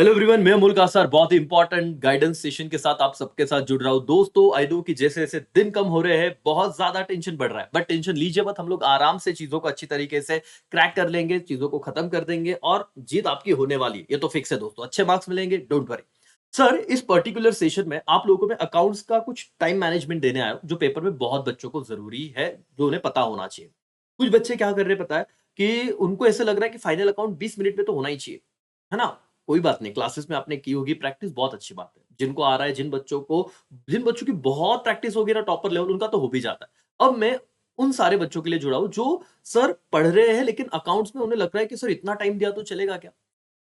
Hello everyone, मैं अमोल कासार बहुत ही important guidance session के साथ आप सबके साथ जुड़ रहा हूं। दोस्तों, आई नो कि जैसे जैसे दिन कम हो रहे हैं बहुत ज्यादा टेंशन बढ़ रहा है, बट टेंशन लीजिए मत। हम लोग आराम से चीजों को अच्छी तरीके से क्रैक कर लेंगे, चीजों को खत्म कर देंगे और जीत आपकी होने वाली है। ये तो फिक्स है दोस्तों, अच्छे मार्क्स मिलेंगे, डोंट वरी। सर, इस पर्टिकुलर सेशन में आप लोगों को मैं अकाउंट्स का कुछ टाइम मैनेजमेंट देने आया हूं, जो पेपर में बहुत बच्चों को जरूरी है, जो उन्हें पता होना चाहिए। कुछ बच्चे क्या कर रहे हैं पता है कि उनको ऐसे लग रहा है कि फाइनल अकाउंट 20 मिनट में तो होना ही चाहिए, है ना? कोई बात नहीं, क्लासेस में आपने की होगी प्रैक्टिस, बहुत अच्छी बात है। जिनको आ रहा है, जिन बच्चों की बहुत प्रैक्टिस होगी ना टॉपर लेवल, उनका तो हो भी जाता है। अब मैं उन सारे बच्चों के लिए जुड़ा हूं जो सर पढ़ रहे हैं, लेकिन अकाउंट्स में उन्हें लग रहा है कि सर इतना टाइम दिया तो चलेगा क्या?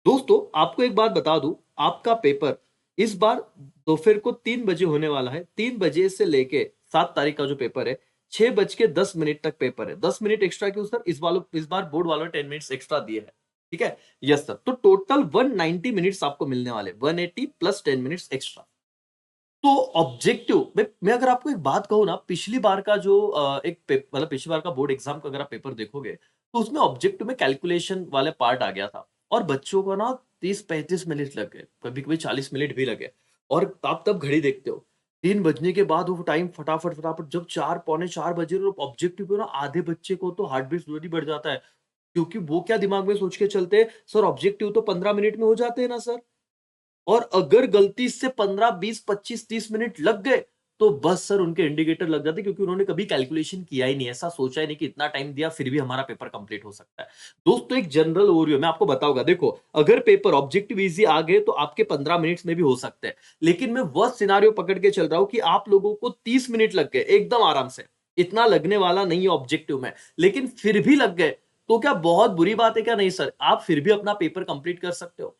दोस्तों, आपको एक बात बता दूं, आपका पेपर इस बार दोपहर को 3 बजे होने वाला है। 3 बजे से लेके 7 तारीख का जो पेपर है, 6:10 तक पेपर है। 10 मिनट एक्स्ट्रा क्यों सर? इस बार बोर्ड वालों ने 10 मिनट्स एक्स्ट्रा दिए हैं। ठीक है? Yes sir. तो टोटल 190 मिनट्स आपको मिलने वाले, 180 प्लस 10 मिनट्स एक्स्ट्रा। तो ऑब्जेक्टिव मैं अगर आपको एक बात कहूँ ना, पिछली बार का जो मतलब पिछली बार का बोर्ड एग्जाम का अगर आप पेपर देखोगे, तो उसमें ऑब्जेक्टिव में कैलकुलेशन वाले पार्ट आ गया था और बच्चों को ना 30-35 मिनट लग गए, कभी कभी 40 मिनट भी लगे। और आप तब घड़ी देखते हो, 3 बजने के बाद वो टाइम फटाफट फटाफट, जब 4 पौने 4 बजे और ऑब्जेक्टिव पे ना आधे बच्चे को तो हार्ट बीट जल्दी बढ़ जाता है, क्योंकि वो क्या दिमाग में सोच के चलते हैं, सर ऑब्जेक्टिव तो 15 मिनट में हो जाते हैं ना सर। और अगर गलती से 15, 20, 25, 30 मिनट लग गए, तो बस सर उनके इंडिकेटर लग जाते, क्योंकि उन्होंने कभी कैलकुलेशन किया ही नहीं, ऐसा सोचा ही नहीं कि इतना टाइम दिया फिर भी हमारा पेपर कंप्लीट हो सकता है। दोस्तों, एक जनरल ओवरव्यू मैं आपको बताऊंगा। देखो, अगर पेपर ऑब्जेक्टिव इजी आ गए तो आपके 15 मिनट्स में भी हो सकते हैं, लेकिन मैं वह सिनारियो पकड़ के चल रहा हूं कि आप लोगों को 30 मिनट लग गए एकदम आराम से। इतना लगने वाला नहीं है ऑब्जेक्टिव में, लेकिन फिर भी लग गए, तो क्या बहुत बुरी बात है? क्या नहीं सर, आप फिर भी अपना पेपर कंप्लीट कर सकते हो।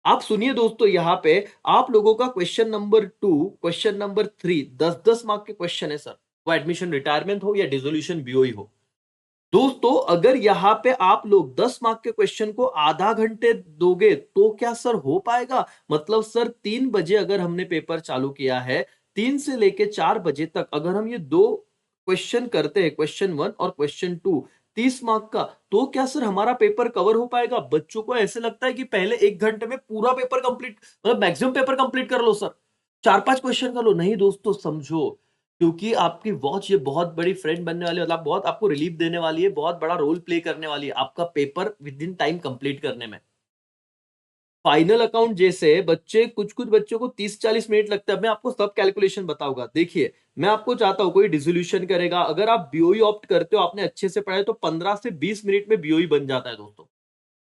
आप सुनिए दोस्तों, यहां पे आप लोगों का question number 2, question number 3, 10-10 mark के क्वेश्चन है सर। वो एडमिशन रिटायरमेंट हो या डिसोल्यूशन बीओई हो। दोस्तों, अगर यहां पे आप लोग 10 मार्क के क्वेश्चन को आधा घंटे दोगे तो क्या सर हो पाएगा? मतलब सर 3 बजे अगर हमने पेपर चालू किया है, 3 से लेके 4 बजे तक अगर हम ये दो क्वेश्चन करते हैं, क्वेश्चन 1 और क्वेश्चन 2, 30 मार्क का, तो क्या सर हमारा पेपर कवर हो पाएगा? बच्चों को ऐसे लगता है कि पहले 1 घंटे में पूरा पेपर कंप्लीट, मतलब मैक्सिमम पेपर कंप्लीट कर लो सर, 4-5 क्वेश्चन कर लो। नहीं दोस्तों, समझो, क्योंकि आपकी वॉच ये बहुत बड़ी फ्रेंड बनने वाली है, मतलब बहुत आपको रिलीफ देने वाली है, बहुत बड़ा रोल प्ले करने वाली है आपका paper with in time complete करने में। फाइनल अकाउंट जैसे बच्चे, कुछ कुछ बच्चों को 30-40 मिनट लगता है। मैं आपको सब कैलकुलेशन बताऊंगा। देखिए, मैं आपको चाहता हूं, कोई डिसोल्यूशन करेगा, अगर आप बीओई ऑप्ट करते हो, आपने अच्छे से पढ़ा है, तो 15 से 20 मिनट में बीओई बन जाता है दोस्तों।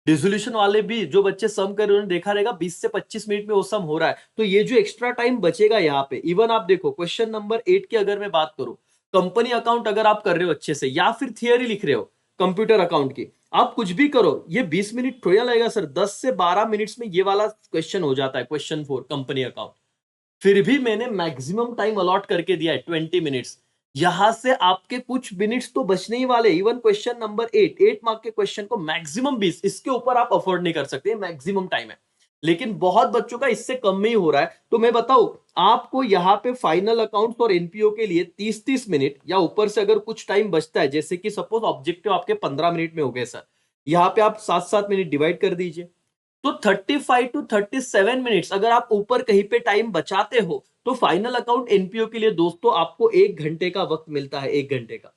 डिसोल्यूशन वाले भी जो बच्चे सम कर रहे हैं, उन्होंने देखा रहेगा 20 से 25 मिनट में वो सम हो रहा है, तो ये जो एक्स्ट्रा टाइम बचेगा यहाँ पे, इवन आप देखो क्वेश्चन नंबर 8 की अगर मैं बात करूं, कंपनी अकाउंट अगर आप कर रहे हो अच्छे से, या फिर थियरी लिख रहे हो कंप्यूटर अकाउंट की, आप कुछ भी करो, ये 20 मिनट थोड़ा लगेगा सर। 10 से 12 मिनट्स में ये वाला क्वेश्चन हो जाता है, क्वेश्चन 4 कंपनी अकाउंट। फिर भी मैंने मैक्सिमम टाइम अलॉट करके दिया है, 20 मिनट्स। यहां से आपके कुछ मिनट्स तो बचने ही वाले। इवन क्वेश्चन नंबर 8, 8 मार्क के क्वेश्चन को मैक्सिमम 20, इसके ऊपर आप अफोर्ड नहीं कर सकते, मैक्सिमम टाइम है। लेकिन बहुत बच्चों का इससे कम में ही हो रहा है। तो मैं बताऊं आपको, यहाँ पे फाइनल अकाउंट्स और एनपीओ के लिए 30-30 मिनट या ऊपर से अगर कुछ टाइम बचता है, जैसे कि सपोज ऑब्जेक्टिव आपके 15 मिनट में हो गए सर, यहाँ पे आप 7-7 मिनट डिवाइड कर दीजिए, तो 35 to 37 मिनट्स अगर आप ऊपर कहीं पे टाइम बचाते हो, तो फाइनल अकाउंट एनपीओ के लिए दोस्तों आपको 1 घंटे का वक्त मिलता है, 1 घंटे का।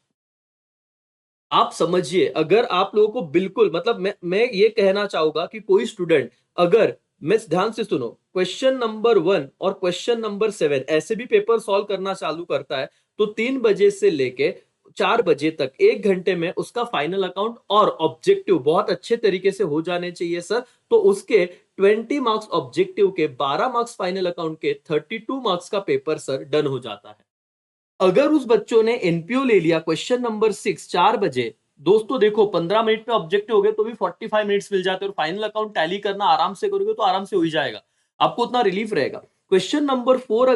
आप समझिए, अगर आप लोगों को बिल्कुल, मतलब मैं ये कहना चाहूंगा कि कोई स्टूडेंट, अगर, मैं ध्यान से सुनो, क्वेश्चन नंबर 1 और क्वेश्चन नंबर 7 ऐसे भी पेपर सॉल्व करना चालू करता है, तो 3 बजे से लेके 4 बजे तक 1 घंटे में उसका फाइनल अकाउंट और ऑब्जेक्टिव बहुत अच्छे तरीके से हो जाने चाहिए सर। तो उसके 20 मार्क्स ऑब्जेक्टिव के, 12 मार्क्स फाइनल अकाउंट के, 32 मार्क्स का पेपर सर डन हो जाता है। अगर उस बच्चों ने एनपीओ ले लिया क्वेश्चन नंबर 6 4 बजे, दोस्तों देखो 15 मिनट में ऑब्जेक्टिव हो गए तो भी 45 मिनट्स मिल जाते हैं, और फाइनल अकाउंट टैली करना आराम से करोगे तो आराम से हो ही जाएगा, आपको उतना रिलीफ रहेगा। क्वेश्चन नंबर 6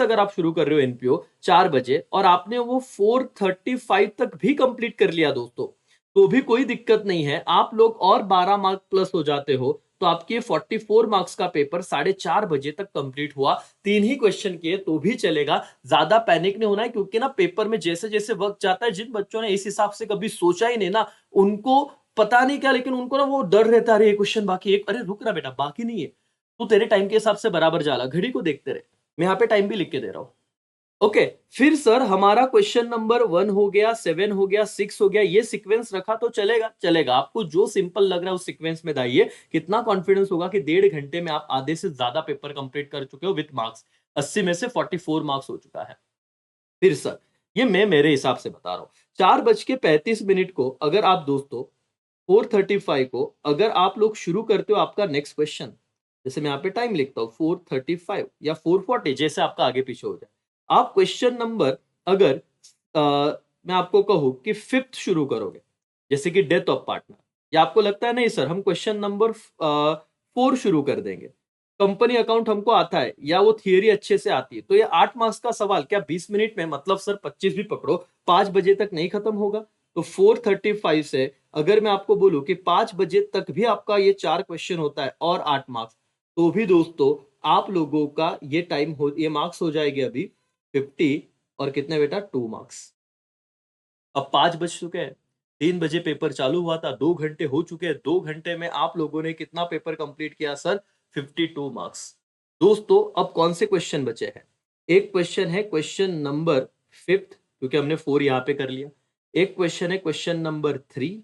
अगर आप शुरू कर रहे हो एनपीओ 4 बजे, और आपने वो 4:35 तक भी कंप्लीट कर लिया दोस्तों, तो भी कोई दिक्कत नहीं है, आप लोग और 12 मार्क प्लस हो जाते हो, तो आपके 44 मार्क्स का पेपर 4:30 बजे तक कंप्लीट हुआ। 3 ही क्वेश्चन किए तो भी चलेगा, ज्यादा पैनिक नहीं होना है, क्योंकि ना पेपर में जैसे जैसे वक्त जाता है, जिन बच्चों ने इस हिसाब से कभी सोचा ही नहीं ना, उनको पता नहीं क्या, लेकिन उनको ना वो डर रहता है, अरे ये क्वेश्चन बाकी एक, अरे रुक ना बेटा बाकी नहीं है, तू तेरे टाइम के हिसाब से बराबर जाला, घड़ी को देखते रहे, मैं यहाँ पे टाइम भी लिख के दे रहा हूँ। ओके, फिर सर हमारा क्वेश्चन नंबर 1 हो गया, 7 हो गया, 6 हो गया, ये सीक्वेंस रखा तो चलेगा? चलेगा। आपको जो सिंपल लग रहा है उस सीक्वेंस में दाइए। कितना कॉन्फिडेंस होगा कि 1.5 घंटे में आप आधे से ज्यादा पेपर कंप्लीट कर चुके हो विथ मार्क्स। 80 में से 44 मार्क्स हो चुका है। फिर सर ये मैं मेरे हिसाब से बता रहा हूं, 4:35 को अगर आप दोस्तों 4:35 को अगर आप लोग शुरू करते हो आपका नेक्स्ट क्वेश्चन, जैसे मैं यहाँ पे टाइम लिखता हूँ 4:35 या 4:40, जैसे आपका आगे पीछे हो जाए, आप क्वेश्चन नंबर अगर मैं आपको कहूँ कि 5th शुरू करोगे, जैसे कि डेथ ऑफ पार्टनर, या आपको लगता है नहीं सर हम क्वेश्चन नंबर 4 शुरू कर देंगे, कंपनी अकाउंट हमको आता है या वो थियरी अच्छे से आती है, तो ये 8 मार्क्स का सवाल क्या 20 मिनट में, मतलब सर 25 भी पकड़ो, 5 बजे तक नहीं खत्म होगा? तो 4:35 से अगर मैं आपको बोलूं कि 5 बजे तक भी आपका ये 4 क्वेश्चन होता है और 8 मार्क्स, तो भी दोस्तों आप लोगों का ये मार्क्स हो जाएंगे अभी 50, और कितने बेटा 2 मार्क्स। अब 5 बज चुके हैं, 3 बजे पेपर चालू हुआ था, 2 घंटे हो चुके हैं, 2 घंटे में आप लोगों ने कितना पेपर कंप्लीट किया सर? 52 मार्क्स। दोस्तों अब कौन से क्वेश्चन बचे हैं? एक क्वेश्चन है क्वेश्चन नंबर 5th, क्योंकि हमने 4 यहाँ पे कर लिया। एक क्वेश्चन है क्वेश्चन नंबर 3,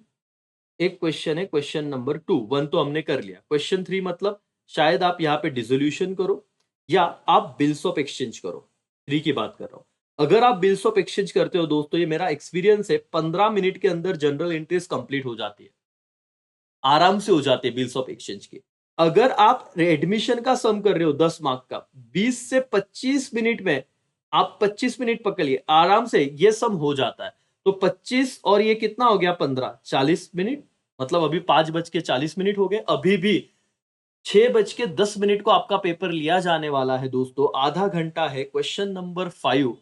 एक क्वेश्चन है क्वेश्चन नंबर 2। 1 तो हमने कर लिया। क्वेश्चन 3 मतलब शायद आप यहाँ पे डिसोल्यूशन करो या आप बिल्स ऑफ एक्सचेंज करो। 3 की बात कर रहा हूं। अगर आप बिल्स ऑफ एक्सचेंज करते हो दोस्तों, ये मेरा एक्सपीरियंस है, 15 मिनट के अंदर जनरल एंट्रीज कंप्लीट हो जाती है, आराम से हो जाती है बिल्स ऑफ एक्सचेंज की। अगर आप एडमिशन का सम कर रहे हो 10 मार्क का, 20 से 25 मिनट में, आप 25 मिनट पकड़िए, आराम से ये सम हो जाता है। तो 25 और ये कितना हो गया 15, 40 मिनट, मतलब अभी 5:40 हो गए, अभी भी 6:10 को आपका पेपर लिया जाने वाला है दोस्तों। आधा घंटा है। क्वेश्चन नंबर 5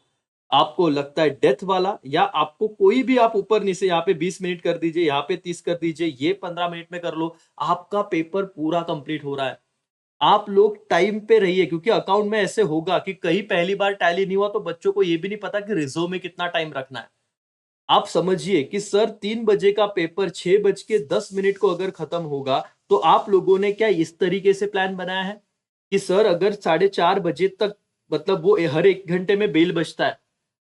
आपको लगता है डेथ वाला, या आपको कोई भी, आप ऊपर नीचे यहाँ पे 20 मिनट कर दीजिए, यहाँ पे 30 कर दीजिए, ये 15 मिनट में कर लो, आपका पेपर पूरा कंप्लीट हो रहा है। आप लोग टाइम पे रहिए, क्योंकि अकाउंट में ऐसे होगा कि कहीं पहली बार टैली नहीं हुआ तो बच्चों को ये भी नहीं पता कि रिजर्व में कितना टाइम रखना है। आप समझिए कि सर 3 बजे का पेपर 6:10 को अगर खत्म होगा, तो आप लोगों ने क्या इस तरीके से प्लान बनाया है कि सर अगर 4:30 बजे तक, मतलब वो हर 1 घंटे में बेल बजता है,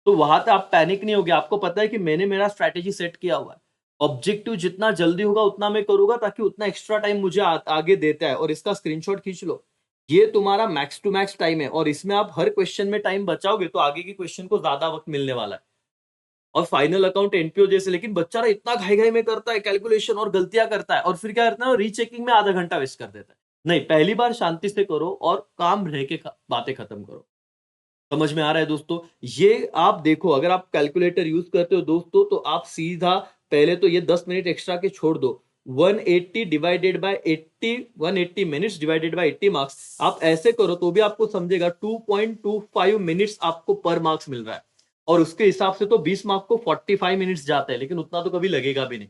तो वहां तक आप पैनिक नहीं होगे। आपको पता है कि मैंने मेरा स्ट्रैटेजी सेट किया हुआ है, ऑब्जेक्टिव जितना जल्दी होगा उतना मैं करूंगा, ताकि उतना एक्स्ट्रा टाइम मुझे आगे देता है। और इसका स्क्रीनशॉट खींच लो, ये तुम्हारा मैक्स टू मैक्स टाइम है, और इसमें आप हर क्वेश्चन में टाइम बचाओगे तो आगे के क्वेश्चन को ज्यादा वक्त मिलने वाला है। और फाइनल अकाउंट एनपीओ जैसे, लेकिन बच्चा इतना घाई घाई में करता है कैलकुलेशन और गलतियां करता है, और फिर क्या करता है, रीचेकिंग में आधा घंटा वेस्ट कर देता है। नहीं, पहली बार शांति से करो और काम रह के बातें खत्म करो। समझ में आ रहा है दोस्तों? ये आप देखो, अगर आप कैलकुलेटर यूज करते हो दोस्तों, तो आप सीधा पहले तो ये 10 मिनट एक्स्ट्रा के छोड़ दो, 180 divided by 80, 180 minutes divided by 80 marks, आप ऐसे करो तो भी आपको समझेगा 2.25 मिनट्स आपको पर मार्क्स मिल रहा है। और उसके हिसाब से तो 20 मार्क को 45 मिनट्स जाता है, लेकिन उतना तो कभी लगेगा भी नहीं।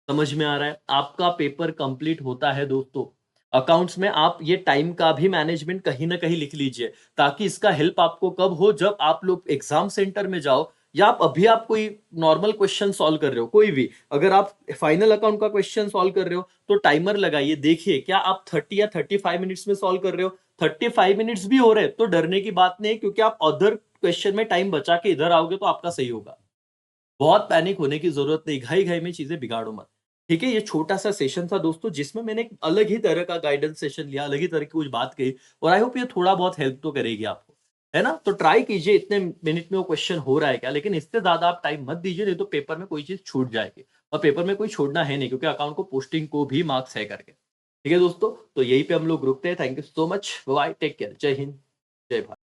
समझ में आ रहा है? आपका पेपर कंप्लीट होता है दोस्तों। अकाउंट्स में आप ये टाइम का भी मैनेजमेंट कहीं ना कहीं लिख लीजिए, ताकि इसका हेल्प आपको कब हो, जब आप लोग एग्जाम सेंटर में जाओ, या आप कोई नॉर्मल क्वेश्चन सॉल्व कर रहे हो, कोई भी, अगर आप फाइनल अकाउंट का क्वेश्चन सॉल्व कर रहे हो तो टाइमर लगाइए, देखिए क्या आप 30 या 35 मिनट्स में सॉल्व कर रहे हो। 35 मिनट्स भी हो रहे हैं तो डरने की बात नहीं है, क्योंकि आप अदर क्वेश्चन में टाइम बचा के इधर आओगे तो आपका सही होगा। बहुत पैनिक होने की जरूरत नहीं, घाई घाई में चीजें बिगाड़ो मत। ठीक है, ये छोटा सा सेशन था दोस्तों, जिसमें मैंने एक अलग ही तरह का गाइडेंस सेशन लिया, अलग ही तरह की कुछ बात कही, और आई होप ये थोड़ा बहुत हेल्प तो करेगी आपको, है ना? तो ट्राई कीजिए इतने मिनट में वो क्वेश्चन हो रहा है क्या, लेकिन इससे ज्यादा आप टाइम मत दीजिए, नहीं तो पेपर में कोई चीज छूट जाएगी। और पेपर में कोई छोड़ना है नहीं, क्योंकि अकाउंट को पोस्टिंग को भी मार्क्स है करके। ठीक है दोस्तों, तो यही पे हम लोग रुकते हैं। Thank you so much, bye, take care, जय हिंद, जय भारत।